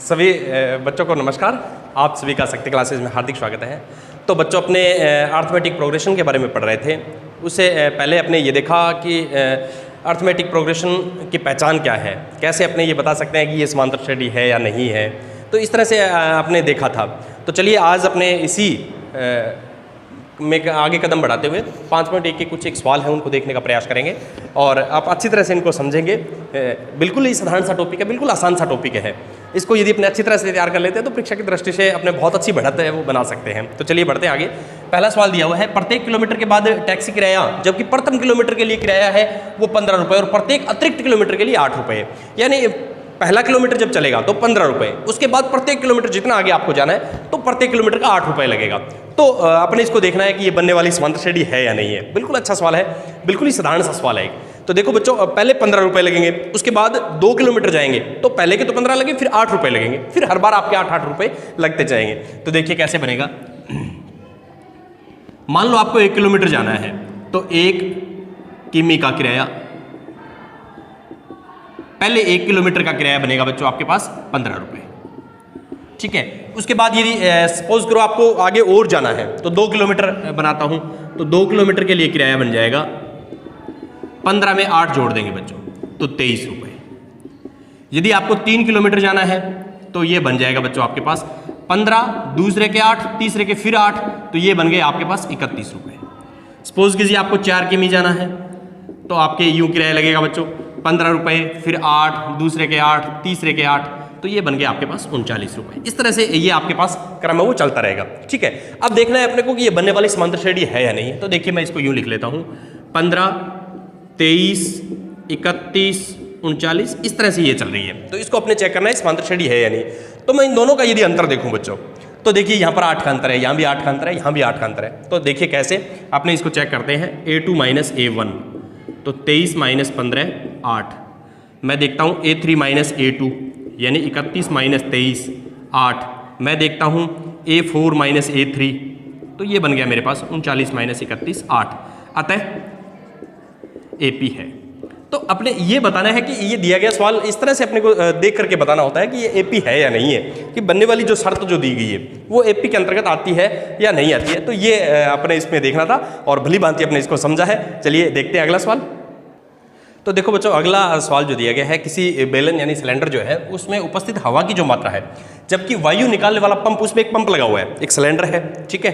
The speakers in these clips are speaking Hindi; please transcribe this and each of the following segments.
सभी बच्चों को नमस्कार। आप सभी का शक्ति क्लासेज में हार्दिक स्वागत है। तो बच्चों अपने अर्थमेटिक प्रोग्रेशन के बारे में पढ़ रहे थे। उससे पहले आपने ये देखा कि अर्थमेटिक प्रोग्रेशन की पहचान क्या है, कैसे अपने ये बता सकते हैं कि ये समांतर श्रेणी है या नहीं है। तो इस तरह से आपने देखा था। तो चलिए आज अपने इसी में आगे कदम बढ़ाते हुए 5.1 के कुछ एक सवाल हैं उनको देखने का प्रयास करेंगे और आप अच्छी तरह से इनको समझेंगे। बिल्कुल ही साधारण सा टॉपिक है, बिल्कुल आसान सा टॉपिक है। इसको यदि अपने अच्छी तरह से तैयार कर लेते हैं तो परीक्षा की दृष्टि से अपने बहुत अच्छी बढ़त है वो बना सकते हैं। तो चलिए बढ़ते आगे। पहला सवाल दिया हुआ है, प्रत्येक किलोमीटर के बाद टैक्सी किराया, जबकि प्रथम किलोमीटर के लिए किराया है वो 15 रुपये और प्रत्येक अतिरिक्त किलोमीटर के लिए 8 रुपये। यानी पहला किलोमीटर जब चलेगा तो 15 रुपये, उसके बाद प्रत्येक किलोमीटर जितना आगे आपको जाना है तो प्रत्येक किलोमीटर का 8 रुपये लगेगा। तो अपने इसको देखना है कि ये बनने वाली समांतर श्रेणी है या नहीं है। बिल्कुल अच्छा सवाल है, बिल्कुल ही साधारण सा सवाल है। तो देखो बच्चों, पहले 15 रुपये लगेंगे, उसके बाद 2 किलोमीटर जाएंगे तो पहले के तो 15 लगे, फिर 8 रुपये लगेंगे, फिर हर बार आपके 8 रुपये लगते जाएंगे। तो देखिए कैसे बनेगा। मान लो आपको 1 किलोमीटर जाना है तो 1 किमी का किराया, पहले 1 किलोमीटर का किराया बनेगा बच्चों आपके पास 15 रुपये, ठीक है। उसके बाद यदि सपोज करो आपको आगे और जाना है तो 2 किलोमीटर बनाता हूं, तो 2 किलोमीटर के लिए किराया बन जाएगा 15 में 8 जोड़ देंगे बच्चों तो 23 रुपये। यदि आपको 3 किलोमीटर जाना है तो ये बन जाएगा बच्चों आपके पास 15, दूसरे के 8, तीसरे के फिर 8, तो ये बन गए आपके पास 31 रुपये। सपोज कीजिए आपको 4 किमी जाना है तो आपके यूं किराया लगेगा बच्चों 15 रुपये, फिर 8, दूसरे के 8, तीसरे के 8, तो ये बन गया आपके पास 39 रुपये। इस तरह से ये आपके पास क्रम है वो चलता रहेगा, ठीक है। अब देखना है अपने को कि ये बनने वाली समांतर श्रेणी है या नहीं। तो देखिए मैं इसको यूं लिख लेता हूँ, 15, 23, 31, 39, इस तरह से ये चल रही है। तो इसको अपने चेक करना है समांतर श्रेणी है या नहीं। तो मैं इन दोनों का यदि अंतर देखूँ बच्चों, तो देखिए यहाँ पर 8 का अंतर है, यहाँ भी 8 का अंतर है, यहाँ भी 8 का अंतर है। तो देखिए कैसे अपने इसको चेक करते हैं। A2 माइनस A1, तो 23 माइनस 15 8। मैं देखता हूँ A3 माइनस A2 यानी 31 माइनस 23 8। मैं देखता हूँ A4 माइनस A3, तो ये बन गया मेरे पास 39 माइनस 31 8। अतः AP है। तो अपने ये बताना है कि ये दिया गया सवाल इस तरह से अपने को देख करके बताना होता है कि ये AP है या नहीं है, कि बनने वाली जो शर्त जो दी गई है वो AP के अंतर्गत आती है या नहीं आती है। तो ये अपने इसमें देखना था और भली भांति अपने इसको समझा है। चलिए देखते हैं अगला सवाल। तो देखो बच्चों, अगला सवाल जो दिया गया है, किसी बेलन यानी सिलेंडर जो है उसमें उपस्थित हवा की जो मात्रा है, जबकि वायु निकालने वाला पंप, उसमें एक पंप लगा हुआ है, एक सिलेंडर है, ठीक है,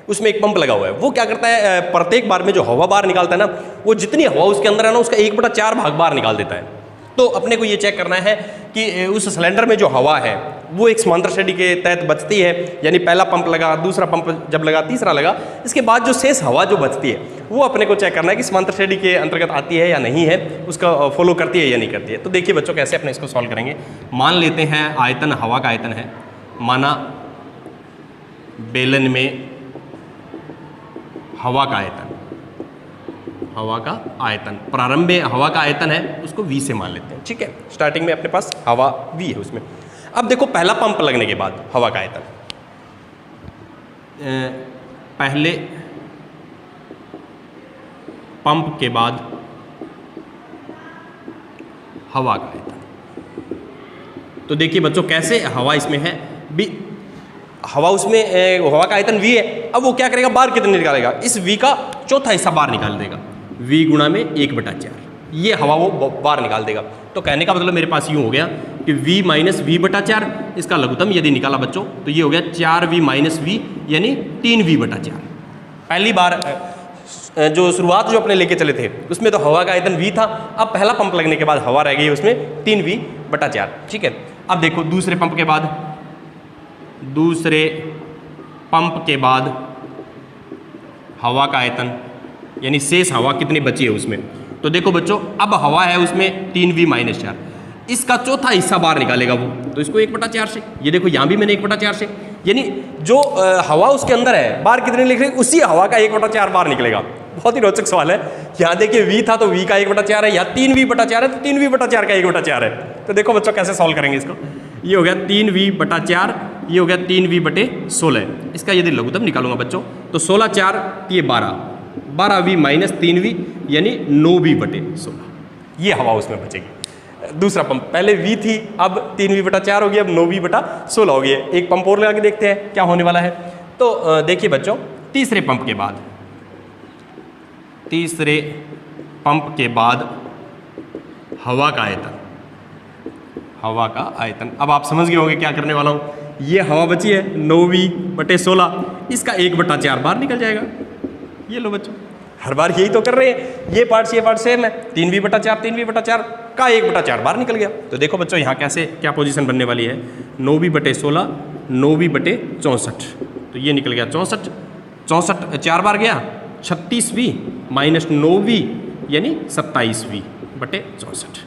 उसमें एक पंप लगा हुआ है। वो क्या करता है, प्रत्येक बार में जो हवा बाहर निकालता है ना, वो जितनी हवा उसके अंदर है ना उसका 1/4 भाग बाहर निकाल देता है। तो अपने को ये चेक करना है कि उस सिलेंडर में जो हवा है वो एक समांतर श्रेणी के तहत बचती है, यानी पहला पंप लगा, दूसरा पंप जब लगा, तीसरा लगा, इसके बाद जो शेष हवा जो बचती है वो अपने को चेक करना है कि समांतर श्रेणी के अंतर्गत आती है या नहीं है, उसका फॉलो करती है या नहीं करती है। तो देखिए बच्चों कैसे अपने इसको सॉल्व करेंगे। मान लेते हैं आयतन हवा का आयतन है, माना बेलन में हवा का आयतन, हवा का आयतन, प्रारंभ में हवा का आयतन है उसको V से मान लेते हैं, ठीक है। स्टार्टिंग में अपने पास हवा V है उसमें। अब देखो पहला पंप लगने के बाद हवा का आयतन, पहले पंप के बाद हवा का आयतन। तो देखिए बच्चों कैसे हवा इसमें है भी, हवा उसमें हवा का आयतन V है। अब वो क्या करेगा, बाहर कितने निकालेगा, इस V का चौथा हिस्सा बाहर निकाल देगा, V गुणा में 1/4, ये हवा वो बाहर निकाल देगा। तो कहने का मतलब मेरे पास यूँ हो गया कि V माइनस V/4, इसका लघुत्तम यदि निकाला बच्चों तो ये हो गया 4V माइनस V यानी 3V/4। पहली बार जो शुरुआत जो अपने लेके चले थे उसमें तो हवा का आयतन V था, अब पहला पंप लगने के बाद हवा रह गई उसमें 3V/4, ठीक है। अब देखो दूसरे पंप के बाद, दूसरे पंप के बाद हवा का आयतन यानी शेष हवा कितनी बची है उसमें। तो देखो बच्चों अब हवा है उसमें 3V-4, इसका चौथा हिस्सा बाहर निकालेगा वो, तो इसको 1/4 से, ये देखो यहाँ भी मैंने 1/4 से, यानी जो हवा उसके अंदर है बाहर कितने निकले, उसी हवा का 1/4 बाहर निकलेगा। बहुत ही रोचक सवाल है। यहाँ देखिए V था तो V का 1/4 है, यहाँ 3V/4 है तो 3V/4 का 1/4 है। तो देखो बच्चों कैसे सॉल्व करेंगे इसको। ये हो गया 3V/4, ये हो गया 3V/16। इसका यदि लघुत्तम निकालूंगा बच्चों तो 16 4 ये 12V माइनस 3V यानी 9V/16, ये हवा उसमें बचेगी। दूसरा पंप, पहले V थी, अब 3V/4 हो गया, अब 9V/16 हो गया। एक पंप और लगा के देखते हैं क्या होने वाला है। तो देखिए बच्चों, तीसरे पंप के बाद हवा का आयतन, अब आप समझ गए होंगे क्या करने वाला हूँ। ये हवा बची है 9V/16, इसका 1/4 बाहर निकल जाएगा। ये लो बच्चों, हर बार यही तो कर रहे हैं, ये पार्ट सेम है, 3V/4 का 1/4 बाहर निकल गया। तो देखो बच्चों यहाँ कैसे क्या पोजीशन बनने वाली है, 9V/16 9V/64, तो ये निकल गया 64 4 बार गया 36V माइनस 9V यानी 27V/64,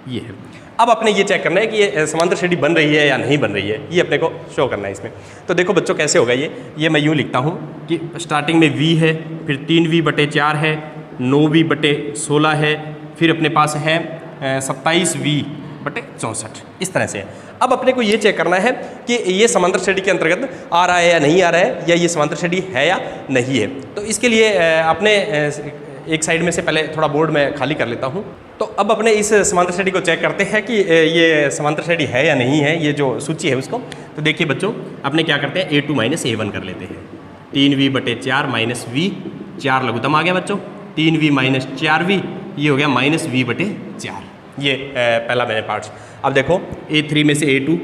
ये है। अब अपने ये चेक करना है कि ये समांतर श्रेणी बन रही है या नहीं बन रही है, ये अपने को शो करना है इसमें। तो देखो बच्चों कैसे होगा ये मैं यूँ लिखता हूँ कि स्टार्टिंग में V है, फिर 3V/4 है, 9V/16 है, फिर अपने पास है 27V/64, इस तरह से है। अब अपने को ये चेक करना है कि ये समांतर श्रेणी के अंतर्गत आ रहा है या नहीं आ रहा है, या ये समांतर श्रेणी है या नहीं है। तो इसके लिए अपने एक साइड में से पहले थोड़ा बोर्ड में खाली कर लेता हूँ। तो अब अपने इस समांतर श्रेणी को चेक करते हैं कि ये समांतर श्रेणी है या नहीं है, ये जो सूची है उसको। तो देखिए बच्चों, अपने क्या करते हैं, A2 - A1 कर लेते हैं। 3V/4 माइनस V, 4 लघुत्तम आ गया बच्चों, 3V माइनस 4V, ये हो गया -V/4, ये पहला मैंने पार्ट्स। अब देखो A3 में से A2,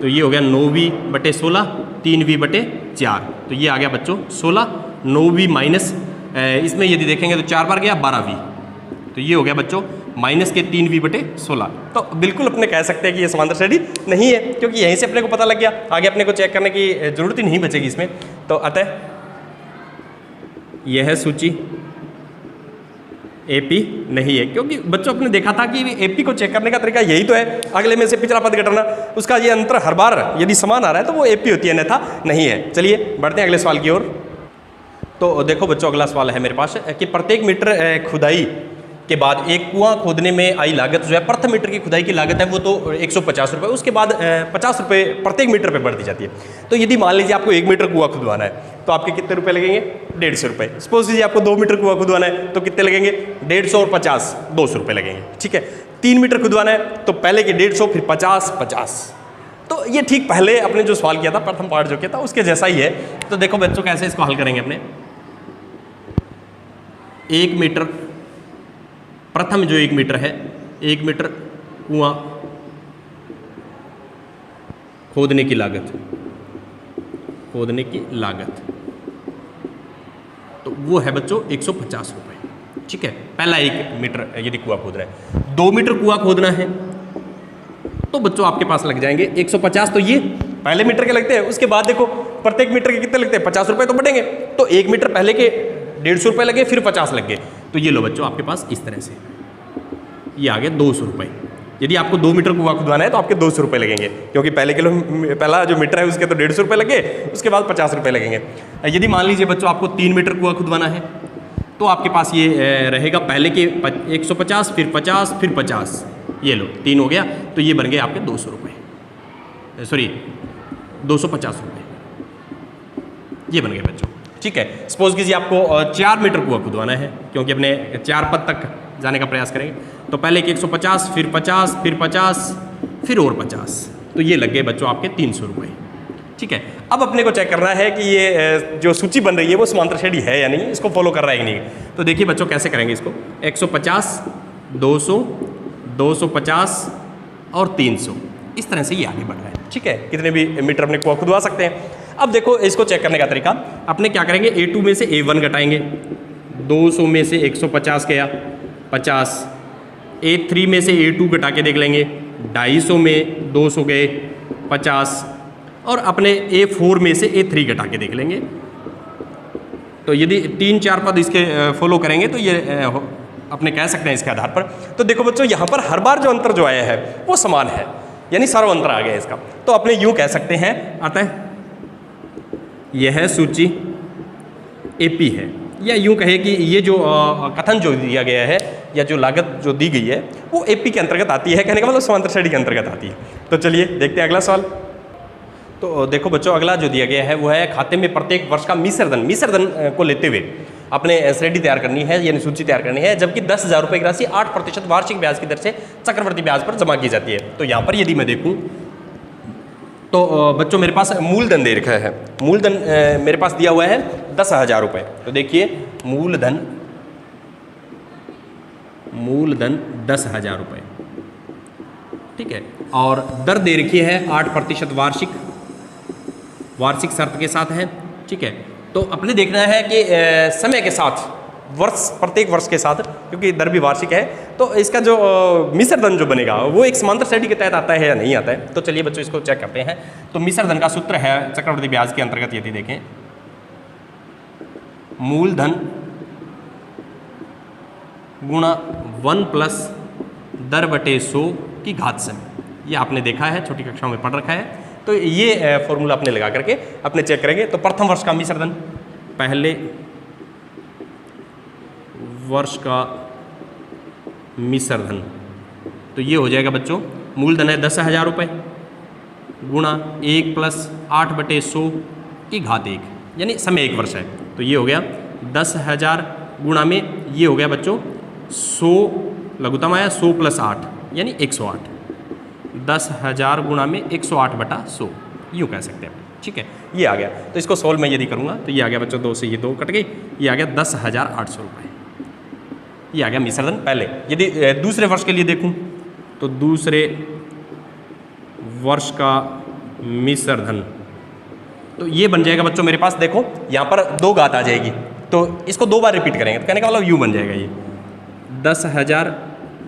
तो ये हो गया 9V/16 3V/4, तो ये आ गया बच्चों 16, 9V माइनस इसमें यदि देखेंगे तो 4 बार गया 12V, तो ये हो गया बच्चों माइनस के 3V/16। तो बिल्कुल अपने कह सकते हैं कि ये समांतर श्रेणी नहीं है, क्योंकि यहीं से अपने को पता लग गया, आगे अपने को चेक करने की जरूरत ही नहीं बचेगी इसमें। तो अतः यह है सूची AP नहीं है, क्योंकि बच्चों अपने देखा था कि AP को चेक करने का तरीका यही तो है, अगले में से पिछला पद घटाना, उसका ये अंतर हर बार यदि समान आ रहा है तो वो AP होती है, अन्यथा नहीं है। चलिए बढ़ते हैं अगले सवाल की ओर। तो देखो बच्चों, अगला सवाल है मेरे पास कि प्रत्येक मीटर खुदाई के बाद एक कुआं खोदने में आई लागत जो है, प्रथम मीटर की खुदाई की लागत है वो तो 150 रुपये, उसके बाद 50 रुपये प्रत्येक मीटर पे बढ़ दी जाती है। तो यदि मान लीजिए आपको 1 मीटर कुआं खुदवाना है तो आपके कितने रुपए लगेंगे, 150 रुपये। सपोज कीजिए आपको 2 मीटर कुआं खुदवाना है तो कितने लगेंगे, 150 और 50 200 रुपये लगेंगे, ठीक है। 3 मीटर खुदवाना है तो पहले के 150 फिर 50। तो ये ठीक पहले अपने जो सवाल किया था, प्रथम पार्ट जो किया था उसके जैसा ही है। तो देखो बच्चों कैसे इसको हल करेंगे अपने। 1 मीटर, प्रथम जो 1 मीटर है, 1 मीटर कुआं खोदने की लागत, तो वो है बच्चों 150 रुपये, ठीक है। पहला 1 मीटर यदि कुआं खोदना है, 2 मीटर कुआं खोदना है तो बच्चों आपके पास लग जाएंगे 150, तो ये पहले मीटर के लगते हैं। उसके बाद देखो प्रत्येक मीटर के कितने लगते हैं, 50 रुपये तो बढ़ेंगे, तो 1 मीटर पहले के 150 रुपये लगे, फिर 50 लग गए, तो ये लो बच्चों आपके पास इस तरह से ये आ गया 200 रुपये। यदि आपको 2 मीटर कुआं खुदवाना है तो आपके 200 रुपये लगेंगे, क्योंकि पहला जो मीटर है उसके तो 150 रुपये लगे, उसके बाद 50 रुपये लगेंगे। यदि मान लीजिए बच्चों आपको 3 मीटर कुआं खुदवाना है तो आपके पास ये रहेगा पहले के 150 फिर 50 फिर 50, ये लो 3 हो गया, तो ये बन गए आपके 200 रुपये, सॉरी 250 रुपये, ये बन गए बच्चों, ठीक है। सपोज कीजिए आपको 4 मीटर कुआं खुदवाना है, क्योंकि अपने 4 पद तक जाने का प्रयास करेंगे, तो पहले के 150 फिर 50 फिर 50 फिर और 50, तो ये लग गए बच्चों आपके 300 रुपये, ठीक है। अब अपने को चेक करना है कि ये जो सूची बन रही है वो समांतर श्रेणी है या नहीं, इसको फॉलो कर रहा है कि नहीं। तो देखिए बच्चों कैसे करेंगे इसको, 150 200 250 और 300, इस तरह से ये आगे बढ़ रहा है, ठीक है। कितने भी मीटर अपने कुआं खुदवा सकते हैं। अब देखो इसको चेक करने का तरीका, अपने क्या करेंगे, A2 में से A1 घटाएंगे, 200 में से 150 गया 50, A3 में से A2 घटा के देख लेंगे, 250 में 200 गए 50, और अपने A4 में से A3 घटा के देख लेंगे। तो यदि 3-4 पद इसके फॉलो करेंगे तो ये अपने कह सकते हैं इसके आधार पर। तो देखो बच्चों यहाँ पर हर बार जो अंतर जो आया है वो समान है, यानी सर्व अंतर आ गया इसका। तो अपने यूँ कह सकते हैं, अतः यह सूची AP है, या यूँ कहे कि ये जो कथन जो दिया गया है या जो लागत जो दी गई है वो AP के अंतर्गत आती है, कहने का मतलब समांतर श्रेणी के अंतर्गत आती है। तो चलिए देखते हैं अगला सवाल। तो देखो बच्चों अगला जो दिया गया है वो है खाते में प्रत्येक वर्ष का मिश्रधन को लेते हुए अपने श्रेणी तैयार करनी है, यानी सूची तैयार करनी है, जबकि 10,000 रुपये की राशि 8% वार्षिक ब्याज की दर से चक्रवृद्धि ब्याज पर जमा की जाती है। तो यहाँ पर यदि मैं देखूँ तो बच्चों मेरे पास मूलधन दे रखा है, मूलधन मेरे पास दिया हुआ है 10,000 रुपये। तो देखिए मूलधन 10,000 रुपये, ठीक है, और दर दे रखी है 8% वार्षिक शर्त के साथ है, ठीक है। तो अपने देखना है कि समय के साथ, प्रत्येक वर्ष के साथ, क्योंकि दर भी वार्षिक है, तो इसका जो मिश्र धन जो बनेगा वो एक समांतर श्रेणी के तहत आता है या नहीं आता है। तो चलिए बच्चों इसको चेक करते हैं। तो मिश्र धन का सूत्र है चक्रवृद्धि ब्याज के अंतर्गत, यदि देखें मूलधन गुणा 1 प्लस दर बटे 100 की घात समय, ये आपने देखा है, छोटी कक्षाओं में पढ़ रखा है। तो ये फॉर्मूला अपने लगा करके अपने चेक करेंगे। तो प्रथम वर्ष का मिश्र धन, पहले वर्ष का मिश्र धन, तो ये हो जाएगा बच्चों, मूलधन है 10,000 रुपये गुणा 1 प्लस 8/100 की घात 1, यानी समय 1 वर्ष है। तो ये हो गया 10,000 गुणा में ये हो गया बच्चों 100 लघुत्तम आया, 100 प्लस 8 यानी 108। 10,000 गुणा में 108/100 यूँ कह सकते हैं, ठीक है। ये आ गया। तो इसको सोल्व मैं यदि करूँगा तो ये आ गया बच्चों, 2 से ये 2 कट गई, ये आ गया 10,800 रुपये। ये आ गया मिश्र धन पहले। यदि दूसरे वर्ष के लिए देखूँ तो दूसरे वर्ष का मिश्र धन, तो ये बन जाएगा बच्चों मेरे पास, देखो यहाँ पर 2 घात आ जाएगी, तो इसको 2 बार रिपीट करेंगे, तो कहने का मतलब यूँ बन जाएगा ये 10,000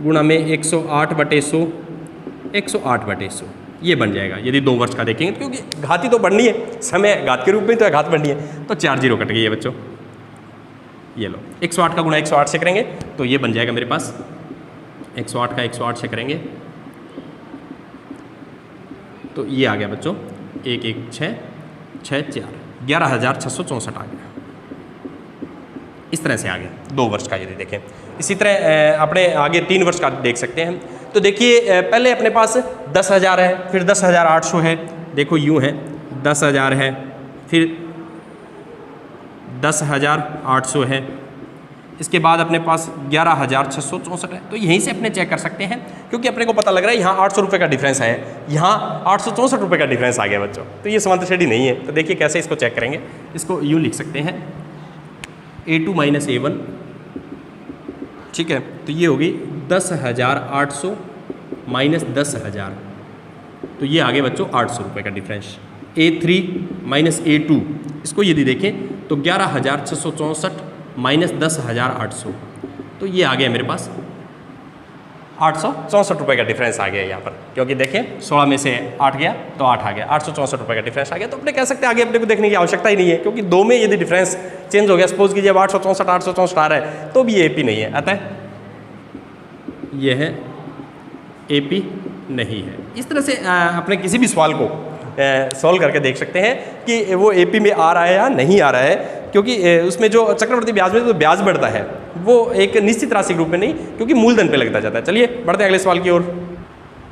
गुणा में 108/100, 108/100 ये बन जाएगा यदि 2 वर्ष का देखेंगे, क्योंकि घात ही तो बढ़नी है, समय घात के रूप में तो घात बढ़नी है। तो 4 0 कट गई है बच्चों, ये लो 108 का गुणा 108 से करेंगे तो ये बन जाएगा मेरे पास 108 का 108 से करेंगे तो ये आ गया बच्चों 1 1 6 6 4 11,664 आ गया। इस तरह से आ गया 2 वर्ष का यदि देखें। इसी तरह अपने आगे 3 वर्ष का देख सकते हैं। तो देखिए पहले अपने पास 10,000 है, फिर 10,800 है, देखो यूँ है 10,000 है, फिर 10,800 है, इसके बाद अपने पास 11,664 है। तो यहीं से अपने चेक कर सकते हैं, क्योंकि अपने को पता लग रहा है यहाँ 800 रुपये का डिफरेंस है, यहाँ 864 रुपये का डिफरेंस आ गया बच्चों। तो ये समांतर श्रेणी नहीं है। तो देखिए कैसे इसको चेक करेंगे, इसको यूँ लिख सकते हैं A2 माइनस A1, ठीक है। तो ये होगी 10,800 माइनस 10,000, तो ये आ गए बच्चों 800 रुपये का डिफरेंस। A3 माइनस A2, इसको यदि देखें तो 11,664 माइनस 10,800, तो ये आ गया मेरे पास 864 रुपये का डिफरेंस आ गया यहाँ पर, क्योंकि देखें 16 में से 8 गया तो 8 आ गया, 864 रुपये का डिफरेंस आ गया। तो अपने कह सकते हैं आगे अपने को देखने की आवश्यकता ही नहीं है, क्योंकि 2 में यदि डिफरेंस चेंज हो गया, सपोज कीजिए अब 864 आ रहा है तो भी ये AP नहीं है, अतः यह है AP नहीं है। इस तरह से अपने किसी भी सवाल को सॉल्व करके देख सकते हैं कि वो AP में आ रहा है या नहीं आ रहा है, क्योंकि उसमें जो चक्रवृद्धि ब्याज में जो ब्याज बढ़ता है वो एक निश्चित राशि के रूप में नहीं, क्योंकि मूलधन पे लगता जाता है। चलिए बढ़ते हैं अगले सवाल की ओर।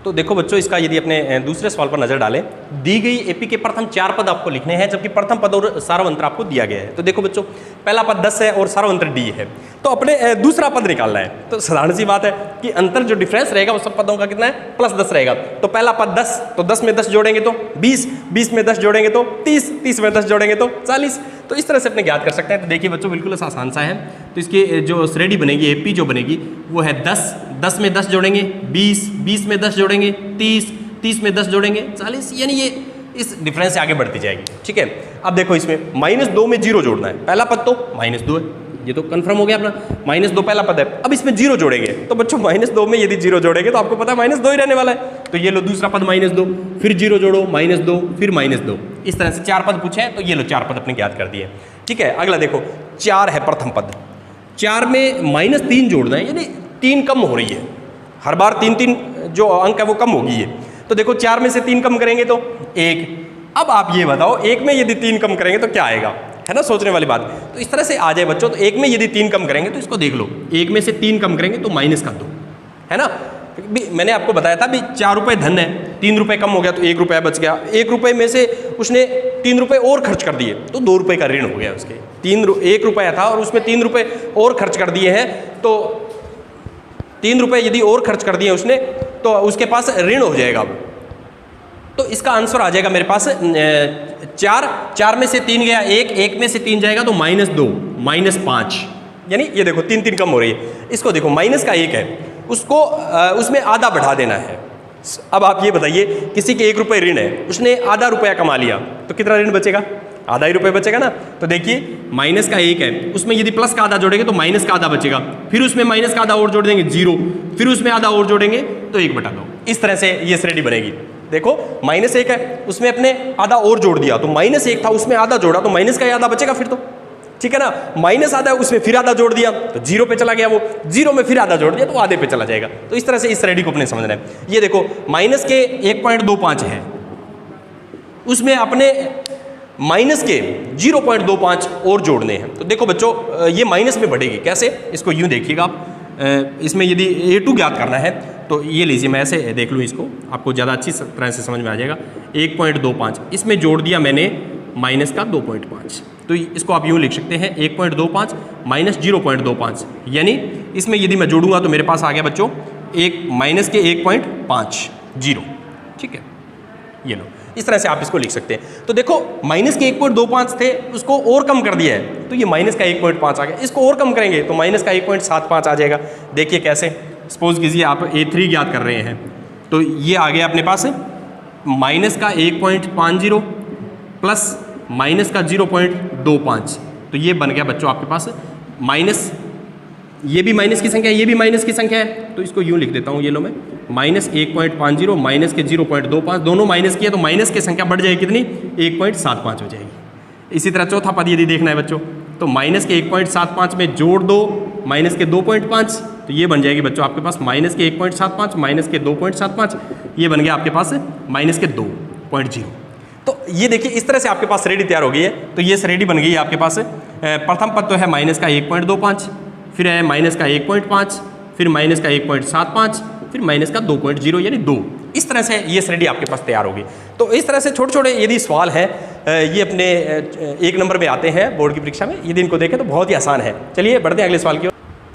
तो देखो बच्चों इसका यदि अपने दूसरे सवाल पर नजर डालें, दी गई AP के प्रथम 4 पद आपको लिखने हैं, जबकि प्रथम पद और सार्वंत्र आपको दिया गया है। तो देखो बच्चों पहला पद 10 है और सार्वंत्र D है, तो अपने दूसरा पद निकालना है। तो साधारण सी बात है कि अंतर जो डिफरेंस रहेगा वो सब पदों का कितना है, +10 रहेगा। तो पहला पद 10, तो 10 में 10 जोड़ेंगे तो 20, 20 में 10 जोड़ेंगे तो 30, 30 में 10 जोड़ेंगे तो 40। तो इस तरह से अपने ज्ञात कर सकते हैं। तो देखिए बच्चों बिल्कुल आसान सा है। तो इसकी जो श्रेणी बनेगी AP जो बनेगी वो है 10, 10 में 10 जोड़ेंगे 20, 20 में 10 जोड़ेंगे 30, 30 में 10 जोड़ेंगे 40, यानी ये इस डिफरेंस से आगे बढ़ती जाएगी, ठीक है। अब देखो इसमें -2 में 0 जोड़ना है, पहला पद तो -2 है, ये तो कंफर्म हो गया अपना, -2 पहला पद है। अब इसमें 0 जोड़ेंगे तो बच्चों -2 में यदि 0 जोड़ेंगे तो आपको पता है -2 ही रहने वाला है। तो ये लो दूसरा पद -2, फिर 0 जोड़ो -2, फिर -2, इस तरह से 4 पद पूछे हैं। तो ये लो 4 पद अपने ज्ञात कर दिए, ठीक है। अगला देखो 4 है प्रथम पद, 4 में -3 जोड़ना है, यानी 3 कम हो रही है, हर बार 3 जो अंक है वो कम होगी ये। तो देखो 4 में से 3 कम करेंगे तो 1। अब आप ये बताओ 1 में यदि 3 कम करेंगे तो क्या आएगा, है ना, सोचने वाली बात। तो इस तरह से आ जाए बच्चों। तो 1 में यदि 3 कम करेंगे तो इसको देख लो, 1 में से 3 कम करेंगे तो -2, है ना। मैंने आपको बताया था भी 4 रुपये धन है 3 रुपये कम हो गया तो 1 रुपया बच गया, 1 रुपये में से उसने 3 रुपये और खर्च कर दिए तो 2 रुपये का ऋण हो गया उसके। 1 रुपया था और उसमें 3 रुपये और खर्च कर दिए हैं, तो 3 रुपये यदि और खर्च कर दिए उसने तो उसके पास ऋण हो जाएगा। अब तो इसका आंसर आ जाएगा मेरे पास 4 में से 3 गया 1 में से 3 जाएगा तो -2 -5, यानी ये देखो 3 कम हो रही है। इसको देखो माइनस का 1 है, उसको उसमें आधा बढ़ा देना है। अब आप ये बताइए किसी के 1 रुपये ऋण है, उसने आधा रुपया कमा लिया तो कितना ऋण बचेगा? आधा ही रुपये बचेगा ना। तो देखिए माइनस का 1 है, उसमें यदि प्लस का आधा जोड़ेंगे तो माइनस का आधा बचेगा, फिर उसमें माइनस का आधा और जोड़ देंगे 0, फिर उसमें आधा और जोड़ेंगे तो 1/2। इस तरह से ये श्रेणी बनेगी। देखो -1 है, उसमें अपने आधा और जोड़ दिया तो -1 था, उसमें आधा जोड़ा तो माइनस का ही आधा बचेगा फिर तो, ठीक है ना। माइनस आधा है, उसमें फिर आधा जोड़ दिया तो 0 पे चला गया, वो 0 में फिर आधा जोड़ दिया तो आधे पे चला जाएगा। तो इस तरह से इस श्रेणी को अपने समझना है। ये देखो माइनस के 1.25 है, उसमें अपने माइनस के 0.25 और जोड़ने हैं। तो देखो बच्चों ये माइनस में बढ़ेगी कैसे, इसको यूँ देखिएगा आप। इसमें यदि A2 ज्ञात करना है तो ये लीजिए, मैं ऐसे देख लूँ इसको, आपको ज़्यादा अच्छी तरह से समझ में आ जाएगा। 1.25 इसमें जोड़ दिया मैंने माइनस का 2.5, तो इसको आप यूँ लिख सकते हैं 1.25 माइनस 0.25, यानी इसमें यदि मैं जोड़ूंगा तो मेरे पास आ गया बच्चों माइनस के 1.50, ठीक है। ये लो, इस तरह से आप इसको लिख सकते हैं। तो देखो माइनस के 1.25 थे, उसको और कम कर दिया है तो ये माइनस का 1.5 आ गया। इसको और कम करेंगे तो माइनस का 1.75 आ जाएगा। देखिए कैसे, सपोज कीजिए आप A3 ज्ञात कर रहे हैं तो ये आ गया अपने पास माइनस का 1.50 प्लस माइनस का 0.25, तो ये बन गया बच्चों आपके पास माइनस, ये भी माइनस की संख्या है, ये भी माइनस की संख्या है, तो इसको यूँ लिख देता हूँ। ये लो मैं -1.50 माइनस के 0.25, दोनों माइनस की है तो माइनस की संख्या बढ़ जाएगी कितनी, 1.75 हो जाएगी। इसी तरह चौथा पद यदि देखना है बच्चों तो माइनस के 1.75 में जोड़ दो माइनस के 2.5, तो ये बन जाएगी बच्चों आपके पास माइनस के 1.75 माइनस के 2.75, ये बन गया आपके पास माइनस के 2.0। तो ये देखिए इस तरह से आपके पास श्रेणी तैयार हो गई है। तो ये श्रेणी बन गई है आपके पास। प्रथम पद तो है माइनस का 1.25, फिर है माइनस का 1.5, फिर माइनस का 1.75, फिर माइनस का 2.0 यानी 2। इस तरह से ये श्रेणी आपके पास तैयार होगी। तो इस तरह से छोटे छोटे यदि सवाल है ये अपने 1 नंबर में आते हैं बोर्ड की परीक्षा में, यदि इनको देखें तो बहुत ही आसान है। चलिए बढ़ते हैं अगले सवाल की ओर।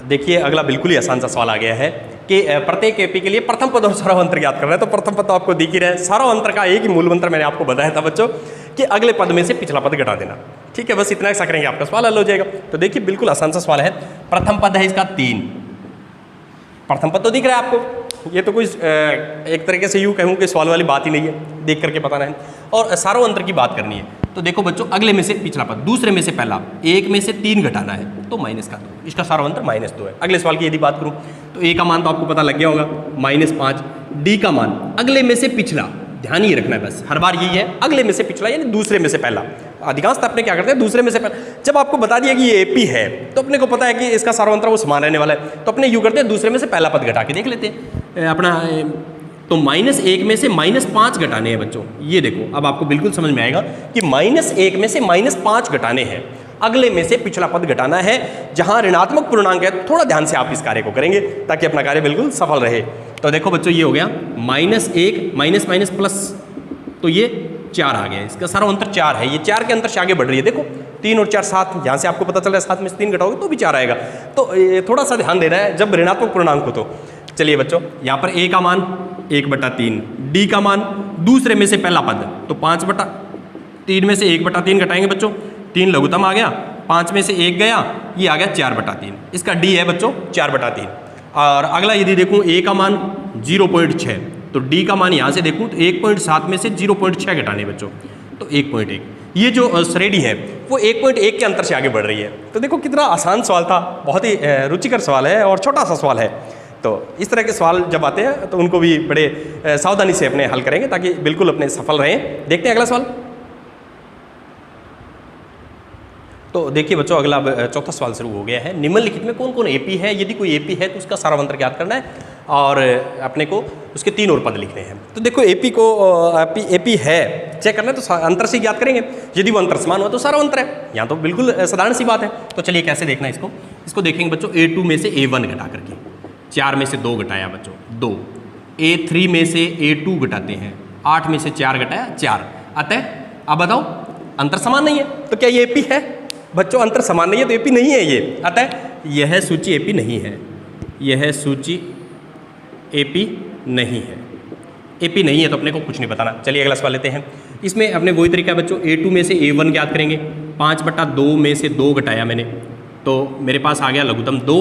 देखिए अगला बिल्कुल ही आसान सा सवाल आ गया है कि प्रत्येक एपी के लिए प्रथम पद और सारांतर ज्ञात करना है। तो प्रथम पद तो आपको दिख ही रहा है, सारांतर का एक ही मूल मंत्र मैंने आपको बताया था बच्चों कि अगले पद में से पिछला पद घटा देना, ठीक है। बस इतना ऐसा करेंगे आपका सवाल हल हो जाएगा। तो देखिए बिल्कुल आसान सा सवाल है। प्रथम पद है इसका 3, प्रथम पद तो दिख रहा है आपको, ये तो कोई एक तरीके से यूँ कहूँ कि सवाल वाली बात ही नहीं है, देख करके बताना है। और सारांतर की बात करनी है तो देखो बच्चों अगले में से पिछला पद, दूसरे में से पहला, 1 में से 3 घटाना है तो माइनस का 2, इसका सारांतर -2 है। अगले सवाल की यदि बात करूँ तो A का मान तो आपको पता लग गया होगा -5, D का मान अगले में से पिछला, ध्यान ये रखना है बस, हर बार यही है, अगले में से पिछला यानी दूसरे में से पहला। अधिकांश अपने क्या करते हैं, दूसरे में से पहला। जब आपको बता दिया कि ये एपी है तो अपने को पता है कि इसका सारांतर वो समान रहने वाला है, तो अपने यूँ करते हैं दूसरे में से पहला पद घटा के देख लेते हैं अपना। तो -1 में से -5 घटाने हैं बच्चों। ये देखो अब आपको बिल्कुल समझ में आएगा कि -1 में से -5 घटाने हैं, अगले में से पिछला पद घटाना है। जहां ऋणात्मक पूर्णांक है थोड़ा ध्यान से आप इस कार्य को करेंगे ताकि अपना कार्य बिल्कुल सफल रहे। तो देखो बच्चों ये हो गया -1 माइनस माइनस प्लस, तो ये 4 आ गया, इसका सारांतर 4 है। ये 4 के अंतर से आगे बढ़ रही है, देखो 3 और 4 7, यहाँ से आपको पता चल रहा है 7 में से 3 घटाओगे तो भी 4 आएगा। तो थोड़ा सा ध्यान देना है जब ऋणात्मक पूर्णांक हो। तो चलिए बच्चों यहाँ पर A का मान 1/3, D का मान दूसरे में से पहला पद तो 5/3 में से 1/3 घटाएंगे बच्चों, 3 लघुत्तम आ गया, 5 में से 1 गया, ये आ गया 4/3, इसका D है बच्चों 4/3। और अगला यदि देखूँ A का मान 0.6, तो D का मान यहाँ से देखूँ तो 1.7 में से 0.6 घटाने बच्चों तो 1.1। ये जो श्रेणी है वो 1.1 के अंतर से आगे बढ़ रही है। तो देखो कितना आसान सवाल था, बहुत ही रुचिकर सवाल है और छोटा सा सवाल है। तो इस तरह के सवाल जब आते हैं तो उनको भी बड़े सावधानी से अपने हल करेंगे ताकि बिल्कुल अपने सफल रहें। देखते हैं अगला सवाल। तो देखिए बच्चों अगला चौथा सवाल शुरू हो गया है। निम्नलिखित में कौन कौन एपी है, यदि कोई एपी है तो उसका सारांतर ज्ञात करना है और अपने को उसके 3 और पद लिखने हैं। तो देखो एपी को एपी है चेक करना है तो अंतर से ज्ञात करेंगे, यदि वो अंतर समान हो तो सारांतर है। यहाँ तो बिल्कुल साधारण सी बात है। तो चलिए कैसे देखना है इसको देखेंगे बच्चों। A2 में से A1 घटा करके, 4 में से 2 घटाया बच्चों 2, A3 में से A2 घटाते हैं, 8 में से 4 घटाया 4, अतः अब बताओ अंतर समान नहीं है, तो क्या ये AP है? बच्चों अंतर समान नहीं है तो AP नहीं है ये, अतः यह सूची AP नहीं है, यह सूची AP नहीं है। AP नहीं है तो अपने को कुछ नहीं बताना। चलिए अगला सवाल लेते हैं। इसमें अपने वही तरीका है बच्चों, A2 में से A1 ज्ञात करेंगे। 5/2 में से 2 घटाया मैंने, तो मेरे पास आ गया लघुत्तम 2,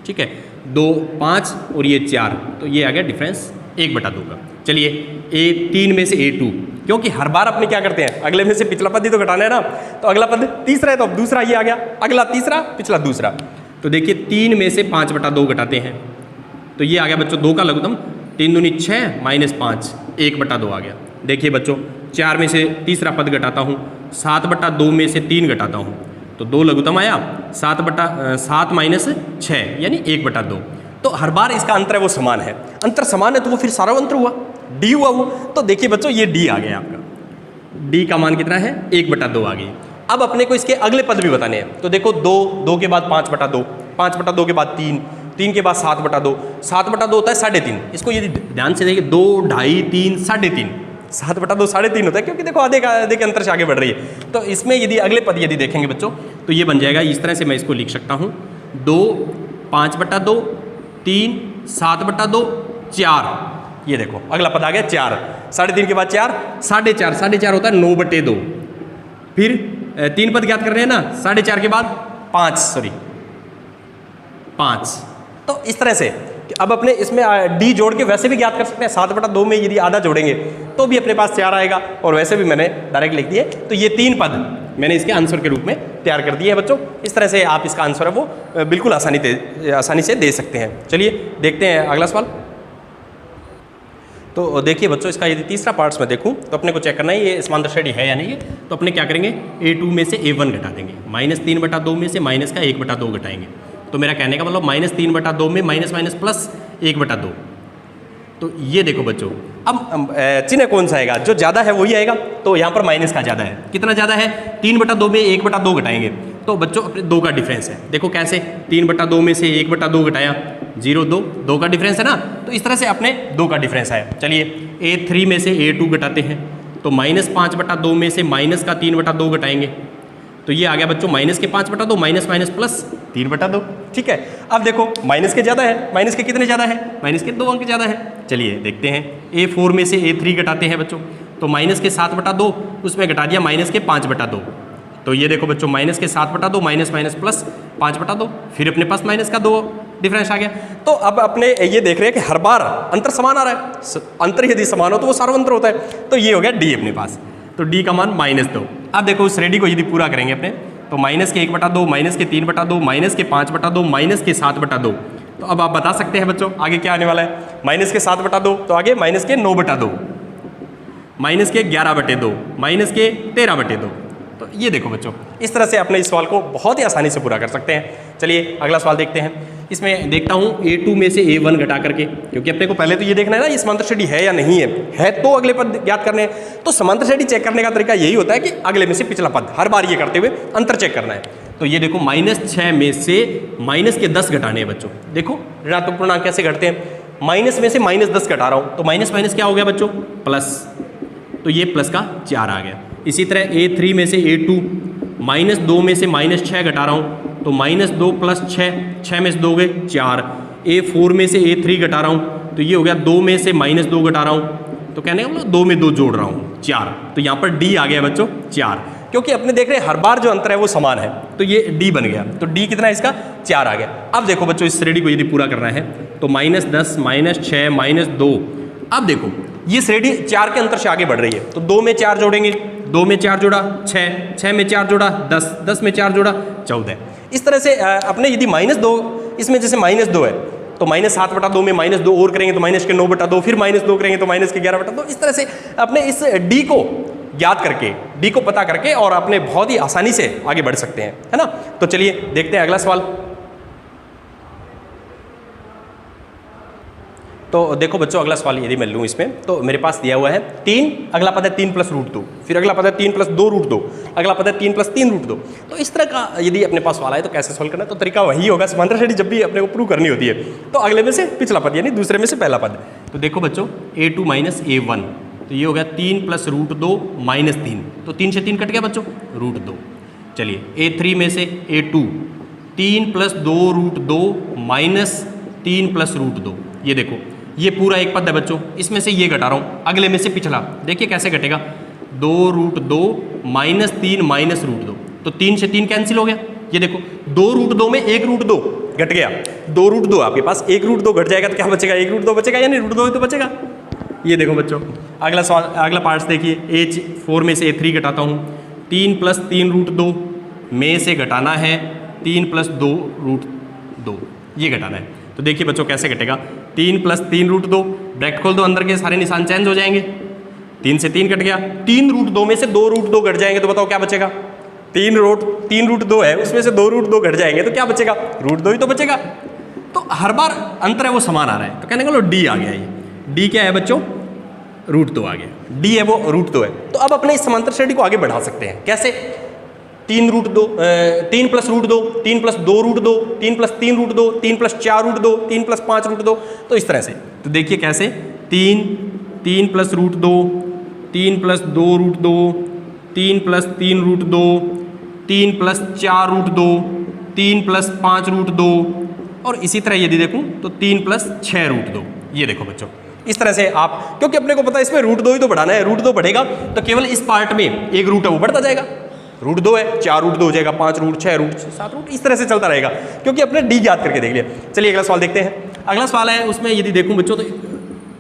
ठीक है, 2 5 और ये 4, तो ये आ गया डिफरेंस 1/2 का। चलिए A3 में से A2, क्योंकि हर बार अपने क्या करते हैं, अगले में से पिछला पद ही तो घटाना है ना, तो अगला पद तीसरा है तो अब दूसरा ये आ गया, अगला तीसरा पिछला दूसरा। तो देखिए 3 में से 5/2 घटाते हैं, तो ये आ गया बच्चों 2 का लघुत्तम, 3 दूनी 6 -5, 1/2 आ गया। देखिए बच्चों 4 में से तीसरा पद घटाता हूँ, 7/2 में से 3 घटाता हूँ, तो 2 लघुत्तम आया, 7 - 6 यानी 1/2। तो हर बार इसका अंतर है वो समान है, अंतर समान है तो वो फिर सारा अंतर हुआ, D हुआ वो। तो देखिए बच्चों ये D आ गया आपका, D का मान कितना है 1/2 आ गई। अब अपने को इसके अगले पद भी बताने हैं, तो देखो 2 के बाद 5/2, 5/2 के बाद 3 के बाद 7/2, 7/2 होता है 3.5। इसको यदि ध्यान से देखिए 2, 2.5, 3, 3.5, 7/2 3.5 होता है, क्योंकि देखो आधे के अंतर से आगे बढ़ रही है। तो इसमें यदि अगले पद यदि देखेंगे बच्चों तो ये बन जाएगा, इस तरह से मैं इसको लिख सकता हूँ, 2, 5/2, 3, 7/2, 4। ये देखो अगला पद आ गया 4, 3.5 के बाद 4, 4.5, 4.5 होता है 9/2। फिर 3 पद ज्ञात कर रहे हैं ना, 4.5 के बाद 5। तो इस तरह से अब अपने इसमें D जोड़ के वैसे भी ज्ञात कर सकते हैं, 7/2 में यदि आधा जोड़ेंगे तो भी अपने पास 4 आएगा, और वैसे भी मैंने डायरेक्ट लिख दिए। तो ये 3 पद मैंने इसके आंसर के रूप में तैयार कर दिए हैं बच्चों। इस तरह से आप इसका आंसर है वो बिल्कुल आसानी से दे सकते हैं। चलिए देखते हैं अगला सवाल। तो देखिए बच्चों इसका यदि तीसरा पार्ट्स में देखूं तो अपने को चेक करना है ये समांतर श्रेणी है या नहीं है। तो अपने क्या करेंगे, A2 में से A1 घटा देंगे, -3/2 में से माइनस का 1/2 घटाएंगे। तो मेरा कहने का मतलब -3/2 में माइनस प्लस 1/2। तो ये देखो बच्चों अब चिन्ह कौन सा आएगा, जो ज़्यादा है वही आएगा। तो यहाँ पर माइनस का ज़्यादा है, कितना ज़्यादा है, 3/2 में 1/2 घटाएंगे, तो बच्चों अपने 2 का डिफरेंस है। देखो कैसे, 3/2 में से 1/2 घटाया 0, 2 का डिफरेंस है ना। तो इस तरह से अपने 2 का डिफरेंस आया। चलिए A3 में से A2 घटाते हैं, तो -5/2 में से माइनस का 3/2 घटाएंगे, तो ये आ गया बच्चों माइनस के 5/2, माइनस प्लस 3/2। ठीक है, अब देखो माइनस के ज़्यादा है, माइनस के कितने ज़्यादा है, माइनस के 2 अंक ज़्यादा है। चलिए देखते हैं, A4 में से A3 घटाते हैं बच्चों, तो माइनस के 7/2 उसमें घटा दिया माइनस के 5/2। तो ये देखो बच्चों माइनस के 7/2 माइनस प्लस 5/2, फिर अपने पास माइनस का 2 डिफरेंस आ गया। तो अब अपने ये देख रहे हैं कि हर बार अंतर समान आ रहा है, अंतर यदि समान हो तो वो सार्वंतर होता है। तो ये हो गया D अपने पास, तो D का मान -2। अब देखो उस श्रेणी को यदि पूरा करेंगे अपने, तो माइनस के 1/2, माइनस के 3/2, माइनस के 5/2, माइनस के 7/2। तो अब आप बता सकते हैं बच्चों आगे क्या आने वाला है, माइनस के 7/2 तो आगे माइनस के 9/2, माइनस के 11/2, माइनस के 13/2। तो ये देखो बच्चों इस तरह से अपने इस सवाल को बहुत ही आसानी से पूरा कर सकते हैं। चलिए अगला सवाल देखते हैं। इसमें देखता हूँ A2 में से A1 घटा करके, क्योंकि अपने को पहले तो ये देखना है ना ये समांतर श्रेणी है या नहीं है तो अगले पद ज्ञात करने हैं। तो समांतर श्रेणी चेक करने का तरीका यही होता है कि अगले में से पिछला पद, हर बार ये करते हुए अंतर चेक करना है। तो ये देखो -6 में से माइनस के 10 घटाने हैं बच्चों। देखो ऋणात्मक पूर्णांक कैसे घटते हैं, माइनस में से -10 घटा रहा हूँ, तो माइनस क्या हो गया बच्चों, प्लस, तो ये प्लस का 4 आ गया। इसी तरह A3 में से A2, -2 में से -6 घटा रहा हूँ, तो -2 प्लस 6 में से 2 गए 4। A4 में से A3 घटा रहा हूँ, तो ये हो गया 2 में से -2 घटा रहा हूँ, तो कहने का मतलब 2 में 2 जोड़ रहा हूँ 4। तो यहाँ पर D आ गया बच्चों 4, क्योंकि अपने देख रहे हैं हर बार जो अंतर है वो समान है, तो ये D बन गया। तो D कितना है इसका, 4 आ गया। अब देखो बच्चों इस श्रेणी को यदि पूरा करना है तो -10, -6, -2। अब देखो ये श्रेणी 4 के अंतर से आगे बढ़ रही है, तो 2 में 4 जोड़ेंगे, 2 में 4 जोड़ा 6, 6 में 4 जोड़ा 10, 10 में 4 जोड़ा 14। इस तरह से अपने यदि -2 इसमें जैसे -2 है तो -7/2 में -2 और करेंगे तो माइनस के 9/2, फिर -2 करेंगे तो माइनस के 11/2। इस तरह से अपने इस D को ज्ञात करके, D को पता करके और अपने बहुत ही आसानी से आगे बढ़ सकते हैं, है ना। तो चलिए देखते हैं अगला सवाल। तो देखो बच्चों अगला सवाल यदि मैं लूँ इसमें, तो मेरे पास दिया हुआ है 3, अगला पद है 3 + √2, फिर अगला पद है 3 + 2 √2, अगला पद है 3 + 3 √2। तो इस तरह का यदि अपने पास सवाल आए तो कैसे सॉल्व करना है, तो तरीका वही होगा, समांतर श्रेणी जब भी अपने को प्रूव करनी होती है तो अगले में से पिछला पद यानी दूसरे में से पहला पद, तो देखो बच्चों A2 माइनस A1, तो ये हो गया 3 प्लस रूट 2 माइनस 3, तो 3 से 3 कट गया बच्चों, रूट 2। चलिए A3 में से A2, 3 plus 2 root 2 minus 3 plus root 2। ये देखो ये पूरा एक पद है बच्चों, इसमें से ये घटा रहा हूँ, अगले में से पिछला, देखिए कैसे घटेगा, 2 रूट 2 माइनस 3 माइनस रूट 2, तो 3 से 3 कैंसिल हो गया। ये देखो 2 रूट 2 में 1 रूट 2 घट गया, 2 रूट 2 आपके पास, 1 रूट 2 घट जाएगा तो क्या बचेगा, 1 रूट 2 बचेगा या नहीं, रूट 2 ही तो बचेगा। ये देखो बच्चों अगला सवाल, अगला पार्ट देखिए, A4 में से A3 घटाता हूँ, 3 प्लस 3 रूट 2 में से घटाना है 3 प्लस 2 रूट 2, ये घटाना है। तो देखिए बच्चों कैसे घटेगा, 3 प्लस 3 रूट 2, ब्रैकेट खोल दो, अंदर के सारे निशान चेंज हो जाएंगे, 3 से 3 कट गया, 3 रूट 2 में से 2 रूट 2 घट जाएंगे, तो बताओ क्या बचेगा, 3 रूट 2 है, उसमें से 2 रूट 2 घट जाएंगे तो क्या बचेगा, रूट 2 ही तो बचेगा। तो हर बार अंतर है वो समान आ रहा है, तो कहने का लो डी आ गया, ये डी क्या है बच्चों, रूट 2 आ गया, डी है वो रूट 2 है। तो अब अपने इस समांतर श्रेणी को आगे बढ़ा सकते हैं, कैसे, 3 root 2, 3 plus root 2, 3 plus 2 root 2, 3 plus 3 root 2, 3 plus 4 root 2, 3 plus 5 root 2, तो इस तरह से। तो देखिए कैसे, 3 plus root 2, 3 plus 2 root 2, 3 plus 3 root 2, 3 plus 4 root 2, 3 plus 5 root 2, और इसी तरह यदि देखूं तो 3 प्लस 6 रूट 2। ये देखो बच्चों इस तरह से आप, क्योंकि अपने को पता है इसमें रूट 2 ही तो बढ़ाना है, रूट 2 बढ़ेगा तो केवल इस पार्ट में एक रूट है वो बढ़ता जाएगा, रूट 2 है, 4 रूट 2 हो जाएगा, 5 रूट, 6 रूट, 7 रूट, इस तरह से चलता रहेगा, क्योंकि अपने डी याद करके देख लिया। चलिए अगला सवाल देखते हैं। अगला सवाल है, उसमें यदि देखूं बच्चों तो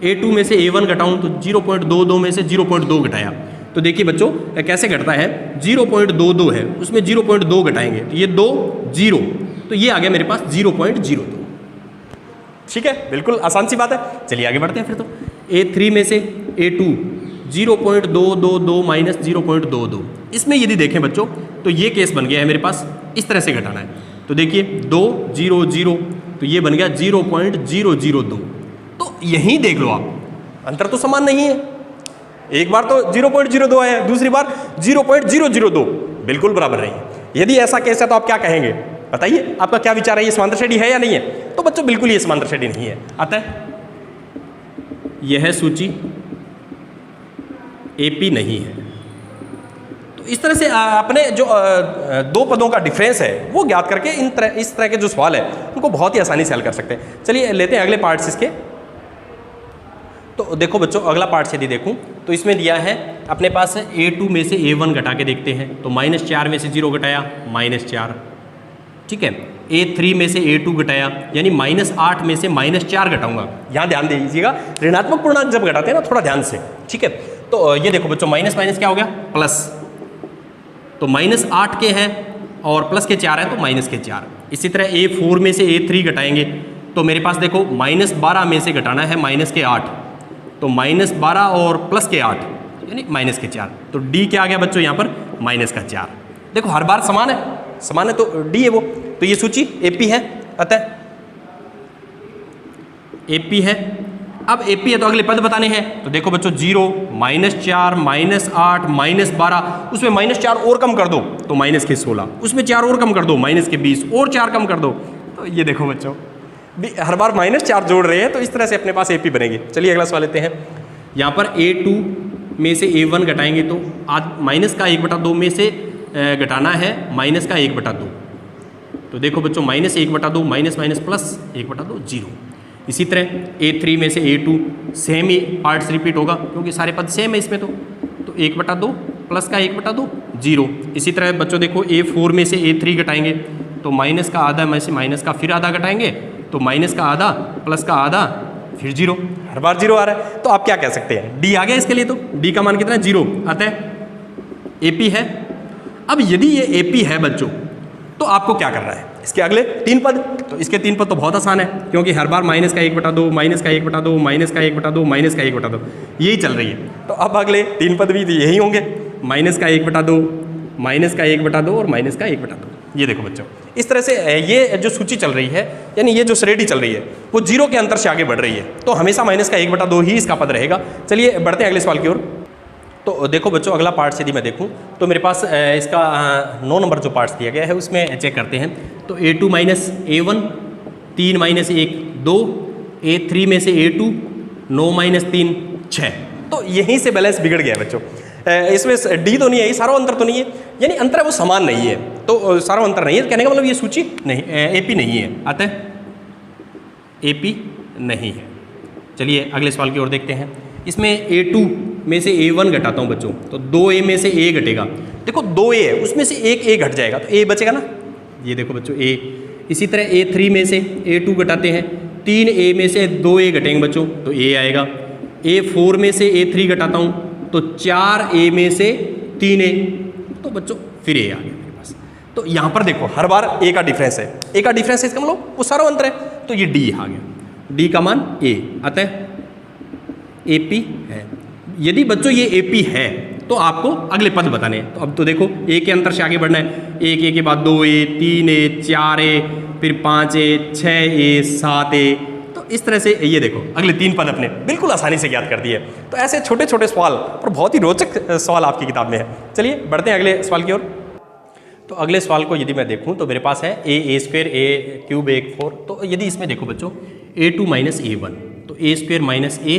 A2 में से A1 घटाऊं तो 0.22 में से 0.2 घटाया, तो देखिए बच्चों कैसे घटता है, 0.22 है, उसमें 0.2 घटाएंगे तो ये 2 0, तो ये आ गया मेरे पास 0.02। ठीक है, बिल्कुल आसान सी बात है। चलिए आगे बढ़ते हैं फिर। तो A3 में से A2 0.222 माइनस 0.22, इसमें यदि देखें बच्चों तो ये केस बन गया है मेरे पास, इस तरह से घटाना है, तो देखिए 2 0 0, तो ये बन गया 0.002। तो यहीं देख लो आप, अंतर तो समान नहीं है, एक बार तो 0.02 आया, दूसरी बार 0.002, बिल्कुल बराबर नहीं है। यदि ऐसा केस है तो आप क्या कहेंगे, बताइए आपका क्या विचार है, ये समांतर श्रेणी है या नहीं है। तो बच्चों बिल्कुल ये समांतर श्रेणी नहीं है। अतः यह सूची AP नहीं है। तो इस तरह से अपने जो दो पदों का डिफरेंस है वो ज्ञात करके इस तरह के जो सवाल है उनको बहुत ही आसानी से हल कर सकते हैं। चलिए लेते हैं अगले पार्ट्स इसके। तो देखो बच्चों अगला पार्ट यदि देखूं तो इसमें दिया है अपने पास A2 में से A1 घटा के देखते हैं, तो -4 में से 0 घटाया -4, ठीक है। A3 में से A2 घटाया यानी -8 में से -4 घटाऊंगा। यहाँ ध्यान दे दीजिएगा, ऋणात्मक पूर्णांक जब घटाते हैं ना थोड़ा ध्यान से, ठीक है। तो ये देखो बच्चों माइनस माइनस क्या हो गया प्लस, तो -8 के हैं और प्लस के 4 हैं तो माइनस के 4। इसी तरह A4 में से A3 घटाएंगे तो मेरे पास देखो -12 में से घटाना है माइनस के 8, तो -12 और प्लस के 8 यानी माइनस के 4, तो D क्या आ गया बच्चों यहाँ पर माइनस का 4। देखो हर बार समान है तो D है वो, तो ये सूची AP है, अतः AP है। अब AP है तो अगले पद बताने हैं, तो देखो बच्चों 0 -4 -8 -12, उसमें -4 और कम कर दो तो माइनस के 16, उसमें 4 और कम कर दो माइनस के 20, और 4 कम कर दो, तो ये देखो बच्चों हर बार -4 जोड़ रहे हैं, तो इस तरह से अपने पास AP बनेगी। चलिए अगला सवाल लेते हैं। यहाँ पर A2 में से A1 घटाएंगे तो माइनस का 1/2 में से घटाना है माइनस का 1/2, तो देखो बच्चों -1/2 माइनस माइनस प्लस 1/2 0। इसी तरह A3 में से A2 सेम ही पार्ट्स रिपीट होगा क्योंकि सारे पद सेम है इसमें, तो 1/2 प्लस का 1/2 0। इसी तरह बच्चों देखो A4 में से A3 घटाएंगे तो माइनस का आधा में से माइनस का फिर आधा घटाएंगे तो माइनस का आधा प्लस का आधा फिर 0, हर बार 0 आ रहा है। तो आप क्या कह सकते हैं, D आ गया इसके लिए, तो D का मान कितना है 0, अतः AP है। अब यदि ये AP है बच्चों तो आपको क्या करना है, इसके अगले 3 पद, तो इसके 3 पद तो बहुत आसान है क्योंकि हर बार माइनस का 1/2 माइनस का 1/2 माइनस का 1/2 माइनस का 1/2 यही चल रही है। तो अब अगले 3 पद भी यही होंगे, माइनस का 1/2 माइनस का 1/2 और माइनस का 1/2। ये देखो बच्चों इस तरह से ये जो सूची चल रही है यानी ये जो श्रेणी चल रही है वो 0 के अंतर से आगे बढ़ रही है, तो हमेशा माइनस का 1/2 ही इसका पद रहेगा। चलिए बढ़ते हैं अगले सवाल की ओर। तो देखो बच्चों अगला पार्ट यदि मैं देखूं तो मेरे पास इसका 9 नंबर जो पार्ट्स दिया गया है उसमें चेक करते हैं। तो A2 minus A1 3 minus 1 2, A3 में से A2 9 माइनस 3 6। तो यहीं से बैलेंस बिगड़ गया बच्चों। इसमें डी तो नहीं है, सारा अंतर तो नहीं है, यानी अंतर है वो समान नहीं है, तो सारा अंतर नहीं है। कहने का मतलब ये सूची नहीं, एपी नहीं है, अतः एपी नहीं है। चलिए अगले सवाल की ओर देखते हैं। इसमें A2 में से A1 घटाता हूँ बच्चों, तो 2A में से A घटेगा। देखो 2A है, उसमें से एक A घट जाएगा तो A बचेगा ना, ये देखो बच्चों A। इसी तरह A3 में से A2 घटाते हैं, 3A में से 2A घटेंगे बच्चों तो A आएगा। A4 में से A3 घटाता हूँ तो 4A में से 3A, तो बच्चों फिर A आ गया मेरे पास। तो यहाँ पर देखो हर बार A का डिफरेंस है, A का डिफरेंस है, इसका मतलब वो सारा अंतर है, तो ये D आ गया, D का मान A, अतः AP है। यदि बच्चों ये AP है तो आपको अगले पद बताने हैं। तो अब तो देखो A के अंतर से आगे बढ़ना है, 1A के बाद 2A, 3A, 4A, फिर 5A, 6A, 7A। तो इस तरह से ये देखो अगले 3 पद अपने बिल्कुल आसानी से ज्ञात कर दिए। तो ऐसे छोटे छोटे सवाल और बहुत ही रोचक सवाल आपकी किताब में है। चलिए बढ़ते हैं अगले सवाल की ओर। तो अगले सवाल को यदि मैं देखूं तो मेरे पास है A square A cube A 4। तो यदि इसमें देखो बच्चों A2 माइनस A1, तो A स्क्वायर माइनस A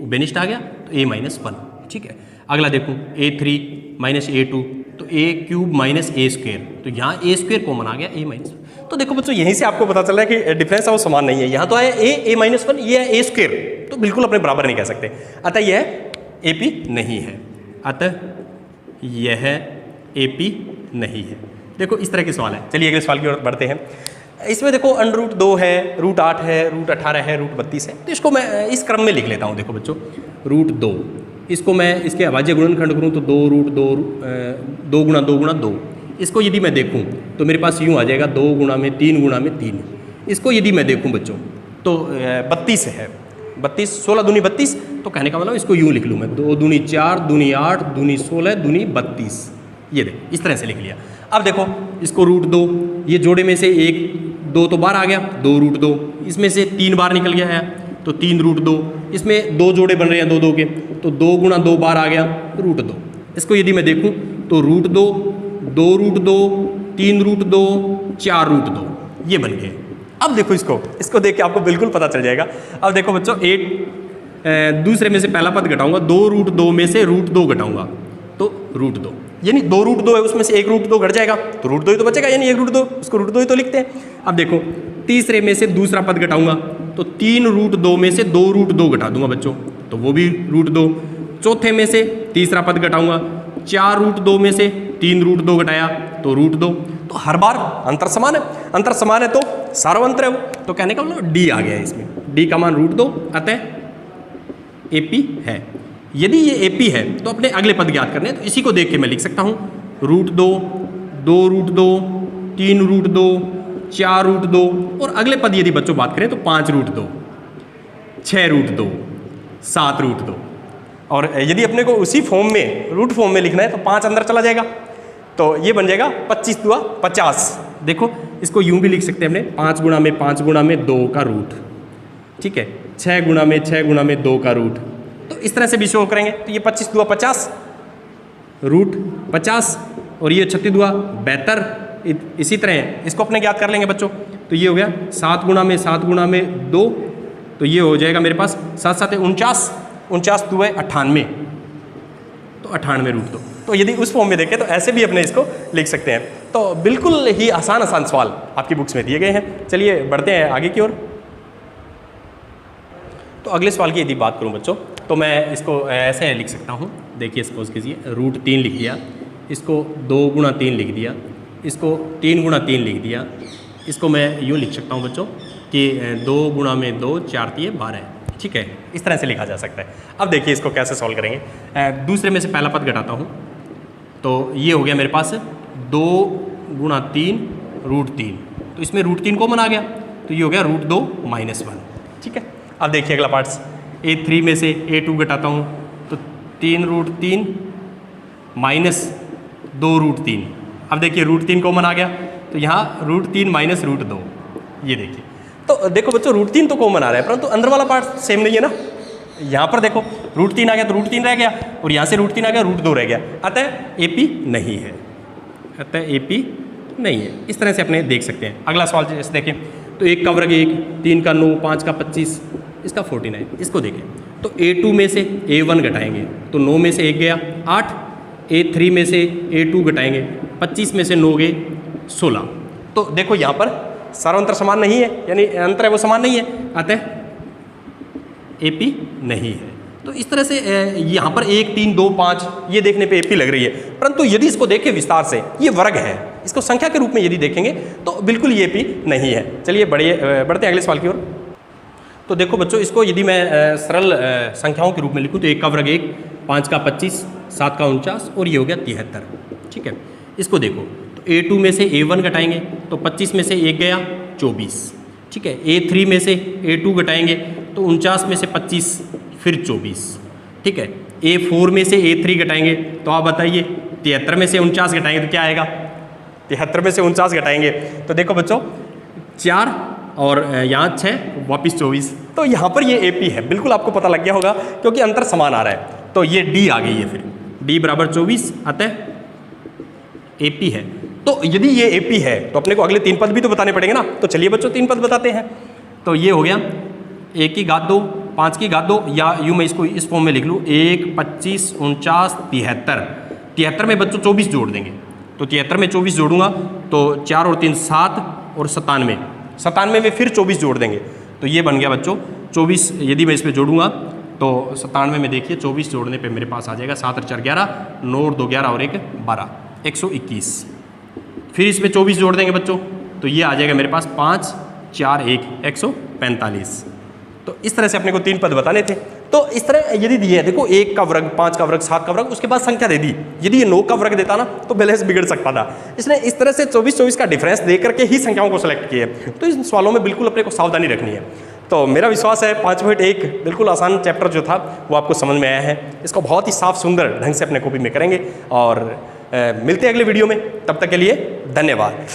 बेनिस्ट आ गया तो A माइनस 1, ठीक है। अगला देखूं A3 माइनस A2, तो A cube minus A square, तो यहाँ A स्क्वायर कॉमन आ गया A माइनस। तो देखो बच्चों यहीं से आपको पता चल रहा है कि डिफरेंस है वो समान नहीं है। यहाँ तो है A माइनस 1, ये है A स्क्वायर, तो बिल्कुल अपने बराबर नहीं कह सकते, अतः यह AP नहीं है, अतः यह AP नहीं है। देखो इस तरह के सवाल है। चलिए अगले सवाल की ओर बढ़ते हैं। इसमें देखो √2 है, √8 है, √18 है, √32 है। तो इसको मैं इस क्रम में लिख लेता हूँ। देखो बच्चों √2, इसको मैं इसके अभाज्य गुणनखंड करूँ तो 2 गुणा 2 गुणा 2। इसको यदि मैं देखूँ तो मेरे पास यूँ आ जाएगा 2 गुणा में 3 गुणा में 3। इसको यदि मैं देखूँ बच्चों तो 32 है, 32, 16 दूनी 32। तो कहने का मतलब इसको यूँ लिख लूँ मैं, 2 दूनी 4, दूनी 8, दूनी 16, दूनी 32। ये देखो इस तरह से लिख लिया। अब देखो इसको √2, ये जोड़े में से 1 2 तो बाहर आ गया, 2 √2, इसमें से 3 बार निकल गया है तो 3 √2, इसमें 2 जोड़े बन रहे हैं 2 2 के, तो 2 गुणा 2 बार आ गया √2। इसको यदि मैं देखूं तो √2, 2 √2, 3 √2, 4 √2, ये बन गए। अब देखो इसको देख के आपको बिल्कुल पता चल जाएगा। अब देखो बच्चों दूसरे में से पहला पद घटाऊंगा, 2 √2 में से √2 घटाऊंगा तो √2, यानी 2 √2 है, उसमें से 1 √2 घट जाएगा तो √2 ही तो बचेगा, यानी 1 √2, उसको √2 ही तो लिखते हैं। अब देखो तीसरे में से दूसरा पद घटाऊंगा तो 3 √2 में से 2 √2 घटा दूंगा बच्चों, तो वो भी √2। चौथे में से तीसरा पद घटाऊंगा, 4 √2 में से 3 √2 घटाया तो √2। तो हर बार अंतर समान है, अंतर समान है तो सारा अंतर है वो, तो कहने का मतलब D आ गया है इसमें, D का मान √2, अतः AP है। यदि ये AP है तो अपने अगले पद ज्ञात करने हैं, तो इसी को देख के मैं लिख सकता हूँ √2, 2 √2, 3 √2, 4 √2, और अगले पद यदि बच्चों बात करें तो 5 √2, 6 √2, 7 √2। और यदि अपने को उसी फॉर्म में रूट फॉर्म में लिखना है तो 5 अंदर चला जाएगा, तो ये बन जाएगा 25 × 50। देखो इसको यूँ भी लिख सकते हैं अपने 5 गुणा में 5 गुणा में 2 का रूट, ठीक है, 6 गुणा में 6 गुणा में 2 का रूट। तो इस तरह से भी शो करेंगे तो ये 25 × 50 √50, और ये 36 × 72। इसी तरह इसको अपने ज्ञात कर लेंगे बच्चों, तो ये हो गया 7 गुणा में 7 गुणा में 2, तो ये हो जाएगा मेरे पास 7 7 49, 49 2 98, तो 98 √2। तो यदि उस फॉर्म में देखें तो ऐसे भी अपने इसको लिख सकते हैं। तो बिल्कुल ही आसान सवाल आपकी बुक्स में दिए गए हैं। चलिए बढ़ते हैं आगे की ओर। तो अगले सवाल की यदि बात करूं बच्चों तो मैं इसको ऐसे लिख सकता हूं। देखिए सपोज कीजिए √3 लिख दिया, इसको 2 × 3 लिख दिया, इसको 3 × 3 लिख दिया। इसको मैं यूँ लिख सकता हूं बच्चों कि 2 गुणा में 2, 4 × 3 12, ठीक है, इस तरह से लिखा जा सकता है। अब देखिए इसको कैसे सॉल्व करेंगे। दूसरे में से पहला पद घटाता हूँ तो ये हो गया मेरे पास 2 × 3 √3, तो इसमें √3 कॉमन आ गया तो ये हो गया √2 - 1, ठीक है। अब देखिए अगला पार्ट्स, A3 में से A2 घटाता हूँ तो 3 √3 - 2 √3। अब देखिए √3 कॉमन आ गया तो यहाँ √3 - √2, ये देखिए। तो देखो बच्चों √3 तो कॉमन आ रहा है परंतु अंदर वाला पार्ट सेम नहीं है ना। यहाँ पर देखो √3 आ गया तो √3 रह गया, और यहाँ से √3 आ गया √2 रह गया, अतः AP नहीं है, अतः AP नहीं है। इस तरह से अपने देख सकते हैं। अगला सवाल जैसे देखें तो 1 का वर्ग 1, 3 का 9, 5 का 25, इसका 49। इसको देखें तो A2 में से A1 घटाएंगे तो 9 में से 1 गया 8, A3 में से A2 घटाएंगे 25 में से 9 गए 16। तो देखो यहाँ पर सारा अंतर समान नहीं है, यानी अंतर है वो समान नहीं है, अतः AP नहीं है। तो इस तरह से यहाँ पर 1 3 2 5 ये देखने पे AP लग रही है, परंतु यदि इसको देखें विस्तार से ये वर्ग है, इसको संख्या के रूप में यदि देखेंगे तो बिल्कुल ये AP नहीं है। चलिए बढ़ते हैं अगले सवाल की ओर। तो देखो बच्चों, इसको यदि मैं सरल संख्याओं के रूप में लिखूँ तो 1 का वर्ग 1, 5 का 25, 7 का 49 और ये हो गया 73। ठीक है, इसको देखो तो A2 में से A1 घटाएंगे तो 25 में से 1 गया 24। ठीक है, A3 में से A2 घटाएंगे तो 49 में से 25 फिर 24। ठीक है, A4 में से A3 घटाएंगे तो आप बताइए 73 में से 49 घटाएंगे तो क्या आएगा, 73 में से 49 घटाएंगे तो देखो बच्चों 4 और यहाँ 6 वापिस 24। तो यहाँ पर ये AP है, बिल्कुल आपको पता लग गया होगा क्योंकि अंतर समान आ रहा है। तो ये D आ गई है, फिर D बराबर 24 अतः AP है। तो यदि ये AP है तो अपने को अगले 3 पद भी तो बताने पड़ेंगे ना। तो चलिए बच्चों 3 पद बताते हैं। तो ये हो गया 1 की घात 2, 5 की घात 2, या यूँ मैं इसको इस फॉर्म में लिख लूँ 1 25 49 73। 73 में बच्चों 24 जोड़ देंगे तो 73 में 24 जोड़ूंगा तो 4 और 3 7 और 97, 97 में फिर 24 जोड़ देंगे तो ये बन गया बच्चों 24। यदि मैं इसमें जोड़ूंगा तो 97 में देखिए 24 जोड़ने पे मेरे पास आ जाएगा 7 और 4 11, 9 और 2 11 और 1 12, 121। फिर इसमें 24 जोड़ देंगे बच्चों तो ये आ जाएगा मेरे पास 5 4 1 145। तो इस तरह से अपने को 3 पद बताने थे। तो इस तरह यदि दिए देखो 1 का वर्ग, 5 का वर्ग, 7 का वर्ग, उसके बाद संख्या दे दी। यदि ये 9 का वर्ग देता ना तो बैलेंस बिगड़ सकता था। इसने इस तरह से 24 का डिफरेंस दे करके ही संख्याओं को सेलेक्ट किए। तो इन सवालों में बिल्कुल अपने को सावधानी रखनी है। तो मेरा विश्वास है 5.1 बिल्कुल आसान चैप्टर जो था वो आपको समझ में आया है। इसको बहुत ही साफ सुंदर ढंग से अपने कॉपी में करेंगे और मिलते हैं अगले वीडियो में। तब तक के लिए धन्यवाद।